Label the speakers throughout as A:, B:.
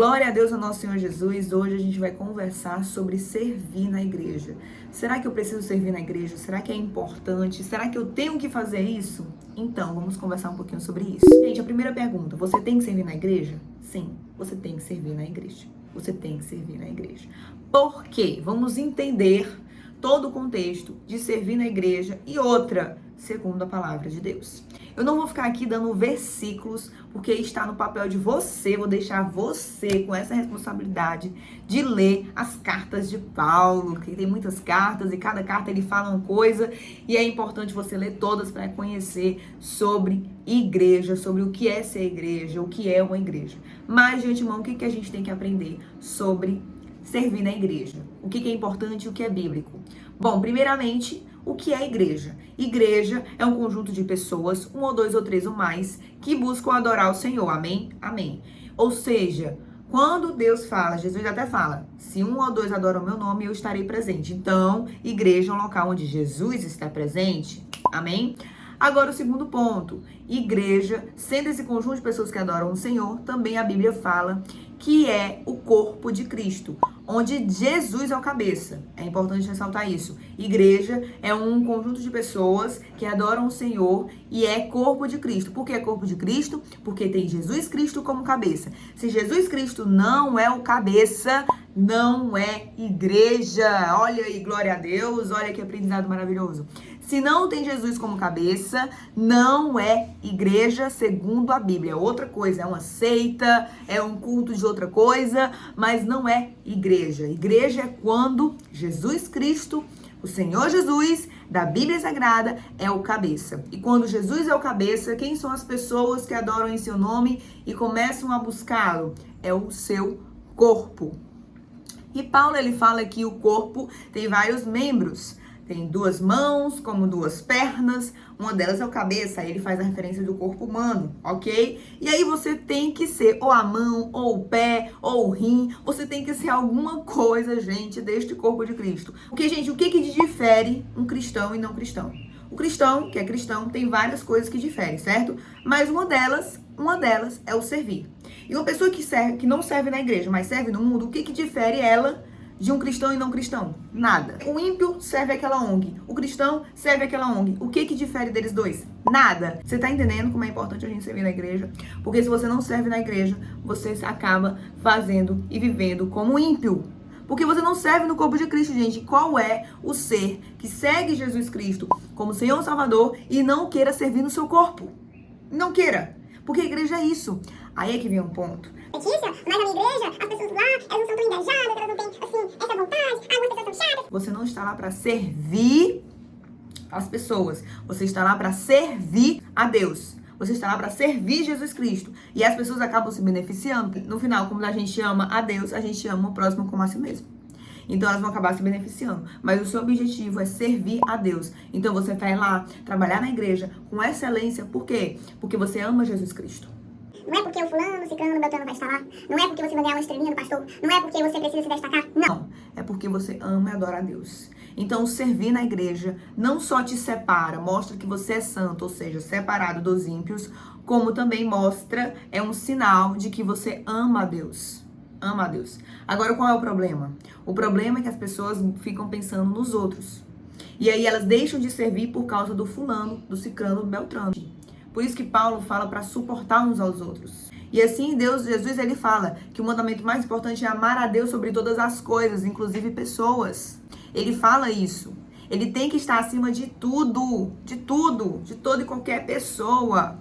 A: Glória a Deus ao nosso Senhor Jesus. Hoje a gente vai conversar sobre servir na igreja. Será que eu preciso servir na igreja? Será que é importante? Será que eu tenho que fazer isso? Então, vamos conversar um pouquinho sobre isso. Gente, a primeira pergunta, você tem que servir na igreja? Sim, você tem que servir na igreja. Você tem que servir na igreja. Por quê? Vamos entender todo o contexto de servir na igreja e outra, segundo a palavra de Deus. Eu não vou ficar aqui dando versículos, porque está no papel de você, vou deixar você com essa responsabilidade de ler as cartas de Paulo, que tem muitas cartas e cada carta ele fala uma coisa e é importante você ler todas para conhecer sobre igreja, sobre o que é ser igreja, o que é uma igreja. Mas, de antemão, o que a gente tem que aprender sobre servir na igreja? O que é importante e o que é bíblico? Bom, primeiramente, o que é igreja? Igreja é um conjunto de pessoas, um ou dois ou três ou mais, que buscam adorar o Senhor. Amém? Amém. Ou seja, quando Deus fala, Jesus até fala, se um ou dois adoram o meu nome, eu estarei presente. Então, igreja é um local onde Jesus está presente. Amém? Agora, o segundo ponto, igreja, sendo esse conjunto de pessoas que adoram o Senhor, também a Bíblia fala que é o corpo de Cristo, onde Jesus é o cabeça. É importante ressaltar isso. Igreja é um conjunto de pessoas que adoram o Senhor e é corpo de Cristo. Por que é corpo de Cristo? Porque tem Jesus Cristo como cabeça. Se Jesus Cristo não é o cabeça, não é igreja. Olha aí, glória a Deus, olha que aprendizado maravilhoso. Se não tem Jesus como cabeça, não é igreja segundo a Bíblia. Outra coisa, é uma seita, é um culto de outra coisa, mas não é igreja. Igreja é quando Jesus Cristo, o Senhor Jesus, da Bíblia Sagrada, é o cabeça. E quando Jesus é o cabeça, quem são as pessoas que adoram em seu nome e começam a buscá-lo? É o seu corpo. E Paulo, ele fala que o corpo tem vários membros. Tem duas mãos, como duas pernas, uma delas é o cabeça, aí ele faz a referência do corpo humano, ok? E aí você tem que ser ou a mão, ou o pé, ou o rim, você tem que ser alguma coisa, gente, deste corpo de Cristo. Porque, gente, o que difere um cristão e não cristão? O cristão, que é cristão, tem várias coisas que diferem, certo? Mas uma delas é o servir. E uma pessoa que não serve na igreja, mas serve no mundo, o que difere ela de um cristão e não cristão? Nada. O ímpio serve aquela ONG. O cristão serve aquela ONG. O que difere deles dois? Nada. Você tá entendendo como é importante a gente servir na igreja? Porque se você não serve na igreja, você acaba fazendo e vivendo como ímpio. Porque você não serve no corpo de Cristo, gente. Qual é o ser que segue Jesus Cristo como Senhor e Salvador e não queira servir no seu corpo? Não queira. Porque a igreja é isso. Aí é que vem um ponto.
B: Mas na minha igreja, as pessoas lá, elas não são tão engajadas, elas não têm, assim, essa vontade, algumas pessoas são chatas.
A: Você não está lá para servir as pessoas. Você está lá para servir a Deus. Você está lá para servir Jesus Cristo. E as pessoas acabam se beneficiando. No final, como a gente ama a Deus, a gente ama o próximo como a si mesmo. Então elas vão acabar se beneficiando. Mas o seu objetivo é servir a Deus. Então você vai lá trabalhar na igreja com excelência. Por quê? Porque você ama Jesus Cristo.
B: Não é porque o fulano, o ciclano, o beltrano vai estar lá. Não é porque você vai ganhar uma estrelinha do pastor. Não é porque você precisa se destacar.
A: Não. É porque você ama e adora a Deus. Então, servir na igreja não só te separa, mostra que você é santo, ou seja, separado dos ímpios, como também mostra, é um sinal de que você ama a Deus. Ama a Deus. Agora, qual é o problema? O problema é que as pessoas ficam pensando nos outros. E aí elas deixam de servir por causa do fulano, do ciclano, do beltrano. Por isso que Paulo fala para suportar uns aos outros. E assim, Jesus, ele fala que o mandamento mais importante é amar a Deus sobre todas as coisas, inclusive pessoas. Ele fala isso. Ele tem que estar acima de tudo, de toda e qualquer pessoa.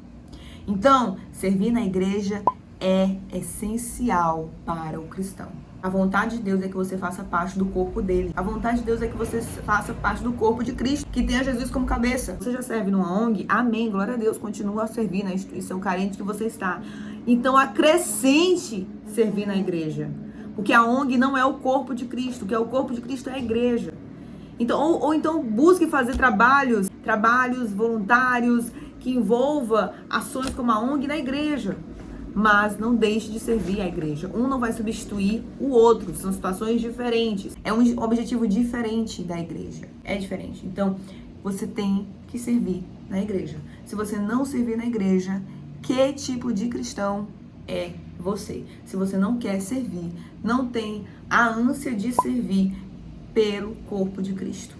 A: Então, servir na igreja é essencial para o cristão. A vontade de Deus é que você faça parte do corpo dele. A vontade de Deus é que você faça parte do corpo de Cristo, que tenha Jesus como cabeça. Você já serve numa ONG? Amém, glória a Deus. Continua a servir na instituição carente que você está. Então, acrescente servir na igreja. Porque a ONG não é o corpo de Cristo. O que é o corpo de Cristo é a igreja. Então, ou então busque fazer trabalhos voluntários que envolva ações como a ONG na igreja. Mas não deixe de servir a igreja. Um não vai substituir o outro. São situações diferentes. É um objetivo diferente da igreja. É diferente. Então, você tem que servir na igreja. Se você não servir na igreja, que tipo de cristão é você. Se você não quer servir, não tem a ânsia de servir pelo corpo de Cristo.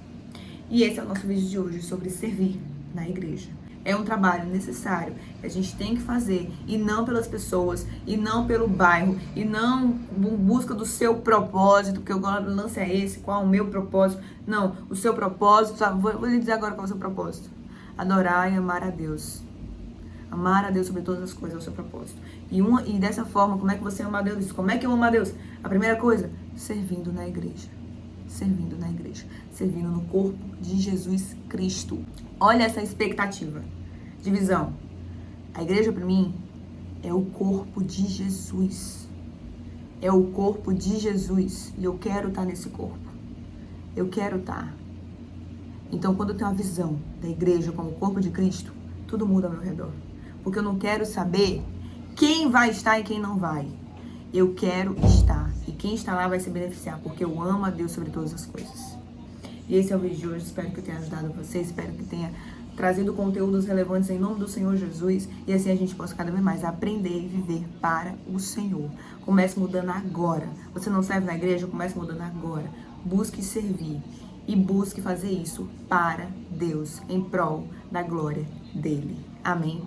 A: E esse é o nosso vídeo de hoje sobre servir na igreja. É um trabalho necessário que a gente tem que fazer, e não pelas pessoas, e não pelo bairro, e não em busca do seu propósito, porque o lance é esse, qual é o meu propósito? Não, o seu propósito, sabe? Vou lhe dizer agora qual é o seu propósito. Adorar e amar a Deus. Amar a Deus sobre todas as coisas é o seu propósito. E dessa forma, como é que você ama a Deus? Como é que eu amo a Deus? A primeira coisa, servindo na igreja. Servindo na igreja. Servindo no corpo de Jesus Cristo. Olha essa expectativa de visão. A igreja, para mim, é o corpo de Jesus. É o corpo de Jesus. E eu quero estar nesse corpo. Eu quero estar. Então, quando eu tenho a visão da igreja como corpo de Cristo, tudo muda ao meu redor. Porque eu não quero saber quem vai estar e quem não vai. Eu quero estar. E quem está lá vai se beneficiar, porque eu amo a Deus sobre todas as coisas. E esse é o vídeo de hoje. Espero que eu tenha ajudado você. Espero que tenha trazido conteúdos relevantes em nome do Senhor Jesus. E assim a gente possa cada vez mais aprender e viver para o Senhor. Comece mudando agora. Você não serve na igreja? Comece mudando agora. Busque servir. E busque fazer isso para Deus, em prol da glória dele. Amém?